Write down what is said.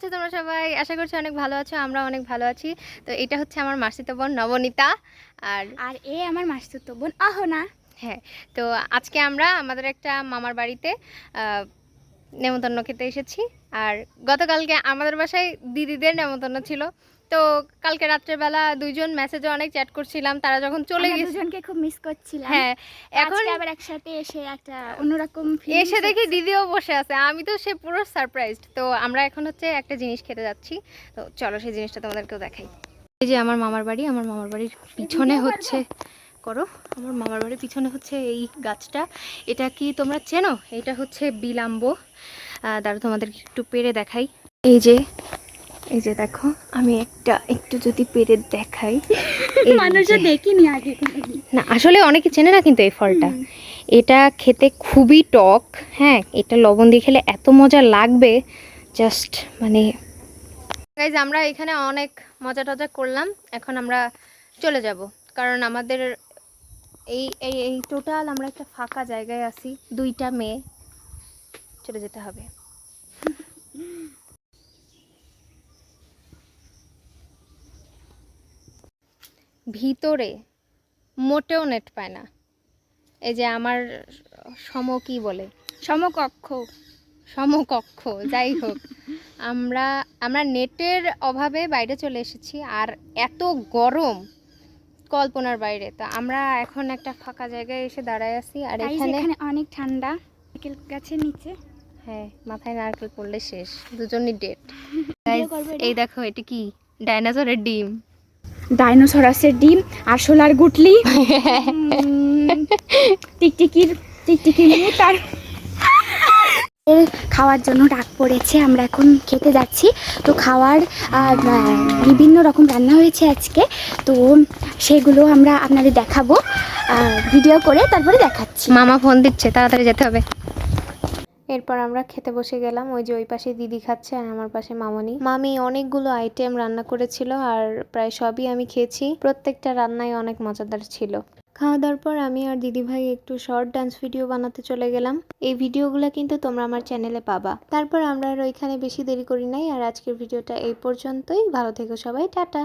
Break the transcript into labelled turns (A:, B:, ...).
A: আছো তোমরা সবাই? আশা করছি অনেক ভালো আছো, আমরা অনেক ভালো আছি। তো এটা হচ্ছে আমার মাসিতো বোন নবনীতা, আর
B: আর এ আমার মাসিতো বোন অহনা।
A: হ্যাঁ, তো আজকে আমরা আমাদের একটা মামার বাড়িতে নেমন্তন্ন খেতে এসেছি। আর গতকালকে আমাদের বাসায় দিদিদের নেমন্তন্ন ছিল। তো কালকে রাত্রেবেলা দুইজন মেসেজে অনেক চ্যাট করছিলাম, তারা যখন চলে
B: আমরা
A: গেছে
B: দুজনকে খুব মিস করছিলাম।
A: হ্যাঁ, এখন
B: আজকে আবার একসাথে এসে একটা অন্যরকম
A: এসে দেখি দিদিও বসে আছে, আমি তো সে পুরো সারপ্রাইজড। তো আমরা এখন হচ্ছে একটা জিনিস খেতে যাচ্ছি, তো চলো সেই জিনিসটা তোমাদেরকেও দেখাই। এই যে আমার মামার বাড়ি, আমার মামার বাড়ির পিছনে হচ্ছে আমার মামার বাড়ির পিছনে হচ্ছে এই গাছটা। এটা কি তোমরা চেনো? এটা হচ্ছে বিলাম্ব। দাঁড়া তোমাদেরকে একটু পেরে দেখাই। এই যে দেখো, আমি একটু যদি পেরে দেখাই,
B: মানুষও দেখিনি আগে
A: না আসলে অনেকে চেনে না কিন্তু এই ফলটা। এটা খেতে খুবই টক, হ্যাঁ, এটা লবণ দিয়ে খেলে এত মজা লাগবে, জাস্ট মানে। গাইজ, আমরা এখানে অনেক মজা টজা করলাম, এখন আমরা চলে যাব, কারণ আমাদের এই এই এই টোটাল আমরা একটা ফাঁকা জায়গায় আছি, দুইটা মেয়ে, চলে যেতে হবে। ভিতরে মোটেও নেট পায় না। এই যে আমার কি বলে, সমকক্ষ, যাই হোক, আমরা আমরা নেটের অভাবে বাইরে চলে এসেছি, আর এত গরম কল্পনার বাইরে। তো আমরা এখন একটা ফাঁকা জায়গায় এসে দাঁড়ায় আছি, আর এখানে
B: অনেক ঠান্ডা, নারকেল গাছের নিচে।
A: হ্যাঁ, মাথায় নারকেল পড়লে শেষ, দুজনই ডেট। এই দেখো, এটা কি? ডাইনোসরের ডিম।
B: ডাইনোসরাসের ডিম, আরশোলার গুটলি, টিকটিকির মুখ। আর খাওয়ার জন্য ডাক পড়েছে, আমরা এখন খেতে যাচ্ছি। তো খাওয়ার বিভিন্ন রকম রান্না হয়েছে আজকে, তো সেগুলো আমরা আপনাদের দেখাবো ভিডিও করে, তারপরে দেখাচ্ছি।
A: মামা ফোন দিচ্ছে, তাড়াতাড়ি যেতে হবে। এরপর আমরা খেতে বসে গেলাম। ওই যে ওই পাশে দিদি খাচ্ছে, আর আমার পাশে মামি অনেকগুলো আইটেম রান্না করেছিল, আর প্রায় সবই আমি খেয়েছি। প্রত্যেকটা রান্নাই অনেক মজাদার ছিল। খাওয়া দাওয়ার পর আমি আর দিদি ভাই একটু শর্ট ডান্স ভিডিও বানাতে চলে গেলাম। এই ভিডিওগুলো কিন্তু তোমরা আমার চ্যানেলে পাবা। তারপর আমরা আর ওইখানে বেশি দেরি করি নাই, আর আজকের ভিডিওটা এই পর্যন্তই। ভালো থেকো সবাই, টাটা।